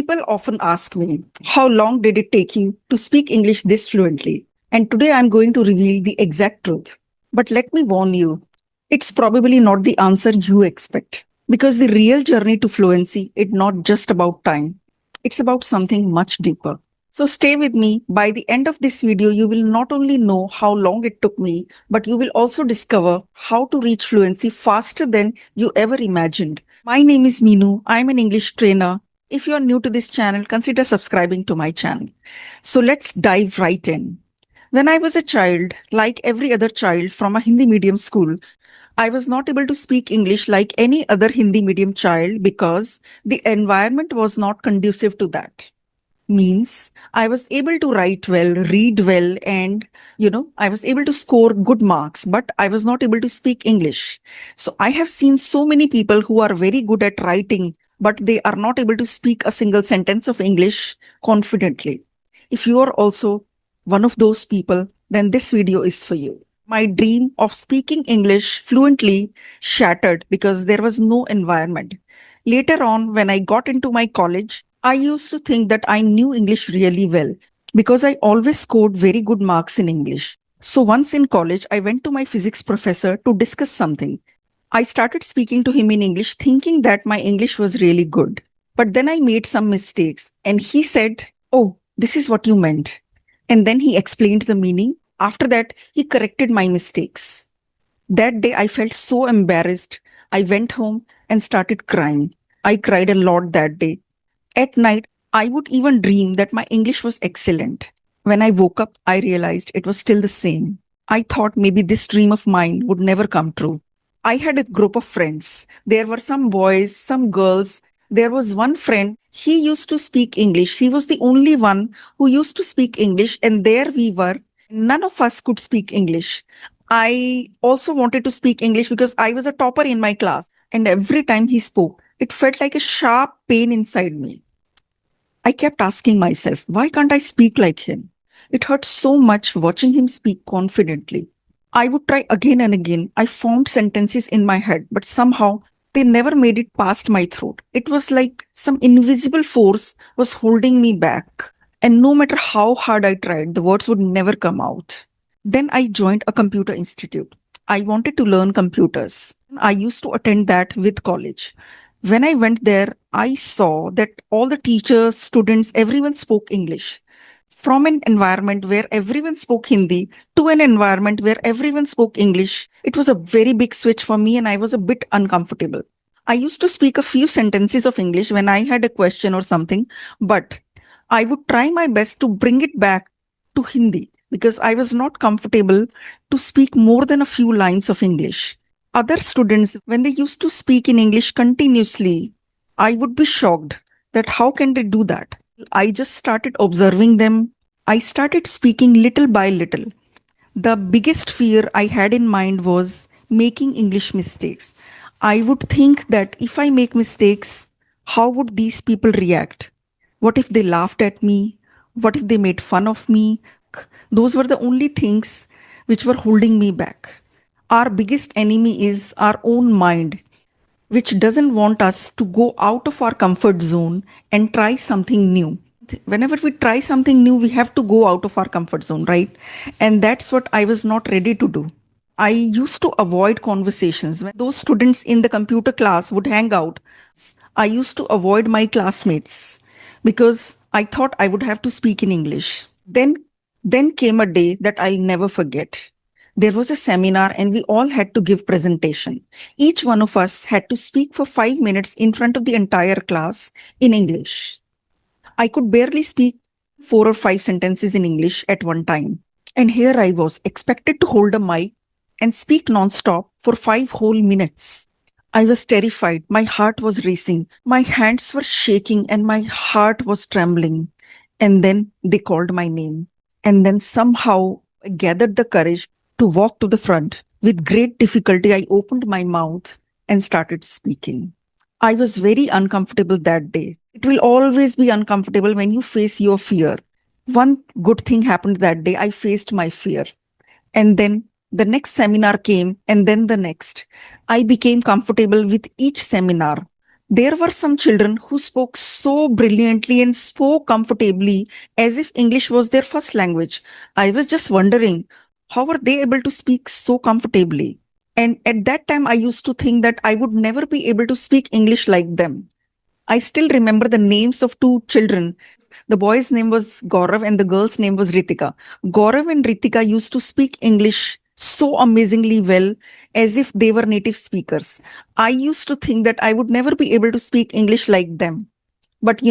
People often ask me, how long did it take you to speak English this fluently? And today I'm going to reveal the exact truth. But let me warn you, it's probably not the answer you expect. Because the real journey to fluency is not just about time, it's about something much deeper. So stay with me. By the end of this video, you will not only know how long it took me, but you will also discover how to reach fluency faster than you ever imagined. My name is Meenu. I'm an English trainer. If you are new to this channel, consider subscribing to my channel. So let's dive right in. When I was a child, like every other child from a Hindi medium school, I was not able to speak English like any other Hindi medium child because the environment was not conducive to that. Means I was able to write well, read well, and I was able to score good marks, but I was not able to speak English. So I have seen so many people who are very good at writing, but they are not able to speak a single sentence of English confidently. If you are also one of those people, then this video is for you. My dream of speaking English fluently shattered because there was no environment. Later on, when I got into my college, I used to think that I knew English really well because I always scored very good marks in English. So once in college, I went to my physics professor to discuss something. I started speaking to him in English thinking that my English was really good. But then I made some mistakes and he said, "Oh, this is what you meant." And then he explained the meaning. After that, he corrected my mistakes. That day, I felt so embarrassed. I went home and started crying. I cried a lot that day. At night, I would even dream that my English was excellent. When I woke up, I realized it was still the same. I thought maybe this dream of mine would never come true. I had a group of friends. There were some boys, some girls. There was one friend. He used to speak English. He was the only one who used to speak English. And there we were. None of us could speak English. I also wanted to speak English because I was a topper in my class. And every time he spoke, it felt like a sharp pain inside me. I kept asking myself, why can't I speak like him? It hurt so much watching him speak confidently. I would try again and again. I formed sentences in my head, but somehow they never made it past my throat. It was like some invisible force was holding me back. And no matter how hard I tried, the words would never come out. Then I joined a computer institute. I wanted to learn computers. I used to attend that with college. When I went there, I saw that all the teachers, students, everyone spoke English. From an environment where everyone spoke Hindi to an environment where everyone spoke English, it was a very big switch for me and I was a bit uncomfortable. I used to speak a few sentences of English when I had a question or something, but I would try my best to bring it back to Hindi because I was not comfortable to speak more than a few lines of English. Other students, when they used to speak in English continuously, I would be shocked that how can they do that? I just started observing them. I started speaking little by little. The biggest fear I had in mind was making English mistakes. I would think that if I make mistakes, how would these people react? What if they laughed at me? What if they made fun of me? Those were the only things which were holding me back. Our biggest enemy is our own mind, which doesn't want us to go out of our comfort zone and try something new. Whenever we try something new, we have to go out of our comfort zone, right? And that's what I was not ready to do. I used to avoid conversations. When those students in the computer class would hang out, I used to avoid my classmates because I thought I would have to speak in English. Then came a day that I'll never forget. There was a seminar and we all had to give presentation. Each one of us had to speak for 5 minutes in front of the entire class in English. I could barely speak 4 or 5 sentences in English at one time. And here I was expected to hold a mic and speak non-stop for 5 whole minutes. I was terrified. My heart was racing. My hands were shaking and my heart was trembling. And then they called my name. And then somehow I gathered the courage to walk to the front. With great difficulty, I opened my mouth and started speaking. I was very uncomfortable that day. It will always be uncomfortable when you face your fear. One good thing happened that day. I faced my fear. And then the next seminar came, and then the next. I became comfortable with each seminar. There were some children who spoke so brilliantly and so comfortably as if English was their first language. I was just wondering, how were they able to speak so comfortably? And at that time, I used to think that I would never be able to speak English like them. I still remember the names of two children. The boy's name was Gaurav and the girl's name was Ritika. Gaurav and Ritika used to speak English so amazingly well as if they were native speakers. I used to think that I would never be able to speak English like them. But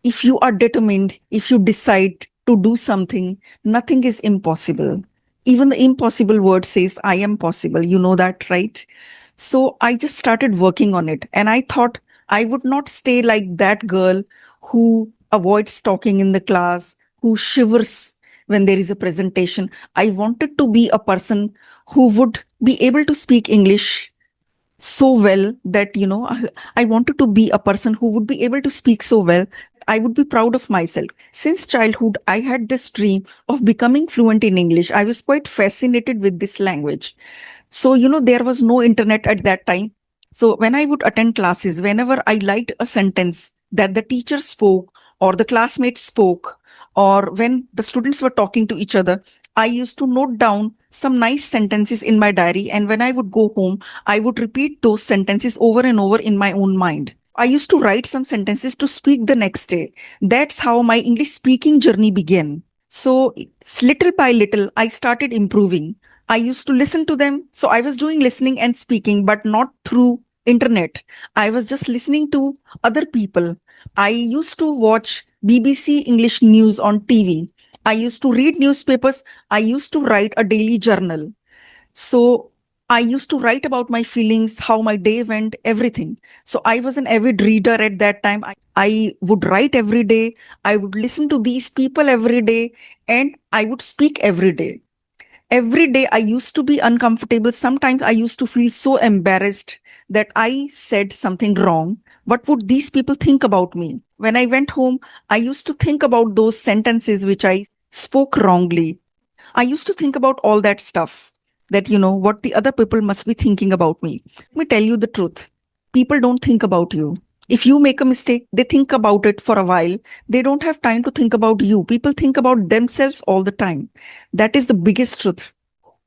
if you are determined, if you decide to do something, nothing is impossible. Even the impossible word says, I am possible. You know that, right? So I just started working on it. And I thought I would not stay like that girl who avoids talking in the class, who shivers when there is a presentation. I wanted to be a person who would be able to speak English so well that I wanted to be a person who would be able to speak so well I would be proud of myself. Since childhood I had this dream of becoming fluent in English. I was quite fascinated with this language. So there was no internet at that time. So when I would attend classes, whenever I liked a sentence that the teacher spoke or the classmates spoke, or when the students were talking to each other, I used to note down some nice sentences in my diary, and when I would go home I would repeat those sentences over and over in my own mind. I used to write some sentences to speak the next day. That's how my English speaking journey began. So, little by little, I started improving. I used to listen to them. So, I was doing listening and speaking, but not through internet. I was just listening to other people. I used to watch BBC English news on TV. I used to read newspapers. I used to write a daily journal. So I used to write about my feelings, how my day went, everything. So I was an avid reader at that time. I would write every day. I would listen to these people every day and I would speak every day. Every day I used to be uncomfortable. Sometimes I used to feel so embarrassed that I said something wrong. What would these people think about me? When I went home, I used to think about those sentences which I spoke wrongly. I used to think about all that stuff that, what the other people must be thinking about me. Let me tell you the truth. People don't think about you. If you make a mistake, they think about it for a while. They don't have time to think about you. People think about themselves all the time. That is the biggest truth.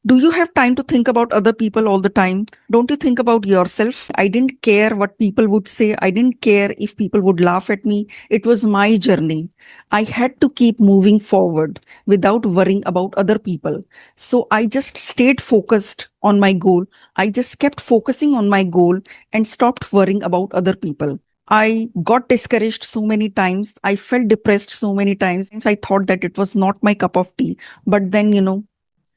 Do you have time to think about other people all the time? Don't you think about yourself? I didn't care what people would say. I didn't care if people would laugh at me. It was my journey. I had to keep moving forward without worrying about other people. So I just stayed focused on my goal. I just kept focusing on my goal and stopped worrying about other people. I got discouraged so many times. I felt depressed so many times. I thought that it was not my cup of tea. But then,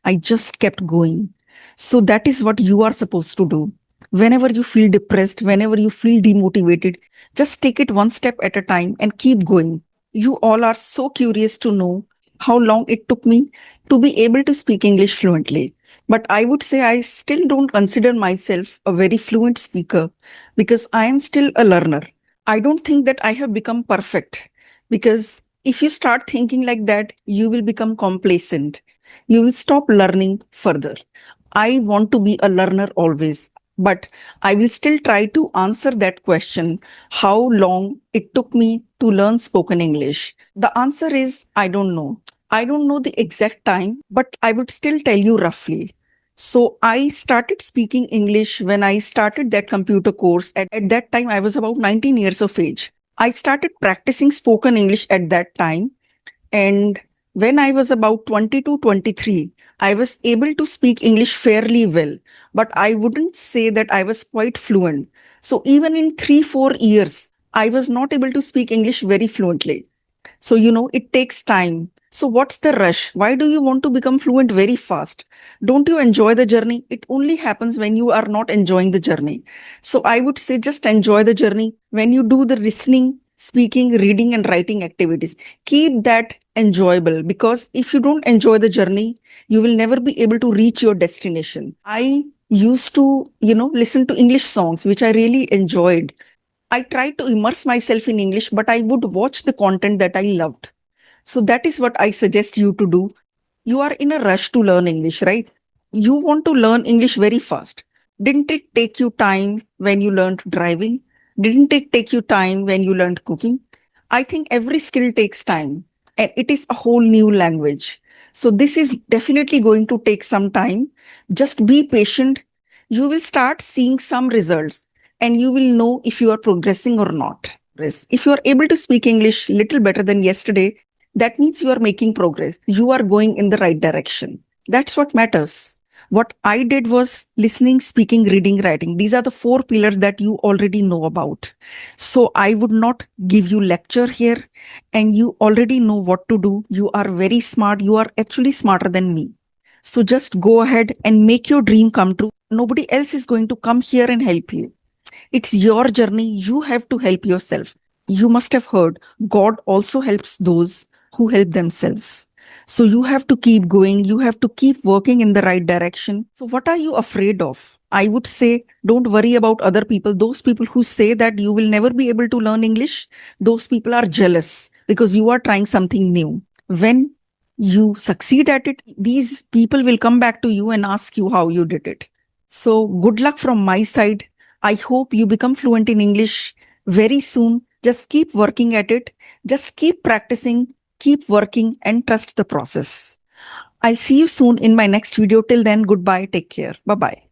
I just kept going. So that is what you are supposed to do. Whenever you feel depressed, whenever you feel demotivated, just take it one step at a time and keep going. You all are so curious to know how long it took me to be able to speak English fluently. But I would say I still don't consider myself a very fluent speaker because I am still a learner. I don't think that I have become perfect because if you start thinking like that, you will become complacent. You will stop learning further. I want to be a learner always, but I will still try to answer that question how long it took me to learn spoken English. The answer is I don't know. I don't know the exact time, but I would still tell you roughly. So I started speaking English when I started that computer course. At that time, I was about 19 years of age. I started practicing spoken English at that time. And when I was about 22, 23, I was able to speak English fairly well, but I wouldn't say that I was quite fluent. So even in 3, 4 years, I was not able to speak English very fluently. So, it takes time. So, what's the rush? Why do you want to become fluent very fast? Don't you enjoy the journey? It only happens when you are not enjoying the journey. So, I would say just enjoy the journey. When you do the listening, speaking, reading, and writing activities, keep that enjoyable because if you don't enjoy the journey, you will never be able to reach your destination. I used to, listen to English songs, which I really enjoyed. I tried to immerse myself in English, but I would watch the content that I loved. So that is what I suggest you to do. You are in a rush to learn English, right? You want to learn English very fast. Didn't it take you time when you learned driving? Didn't it take you time when you learned cooking? I think every skill takes time and it is a whole new language. So this is definitely going to take some time. Just be patient. You will start seeing some results and you will know if you are progressing or not. If you are able to speak English little better than yesterday, that means you are making progress. You are going in the right direction. That's what matters. What I did was listening, speaking, reading, writing. These are the four pillars that you already know about. So I would not give you lecture here, and you already know what to do. You are very smart. You are actually smarter than me. So just go ahead and make your dream come true. Nobody else is going to come here and help you. It's your journey. You have to help yourself. You must have heard God also helps those who help themselves. So you have to keep going. You have to keep working in the right direction. So what are you afraid of? I would say, don't worry about other people. Those people who say that you will never be able to learn English, those people are jealous because you are trying something new. When you succeed at it, these people will come back to you and ask you how you did it. So good luck from my side. I hope you become fluent in English very soon. Just keep working at it. Just keep practicing, keep working, and trust the process. I'll see you soon in my next video. Till then, goodbye. Take care. Bye bye.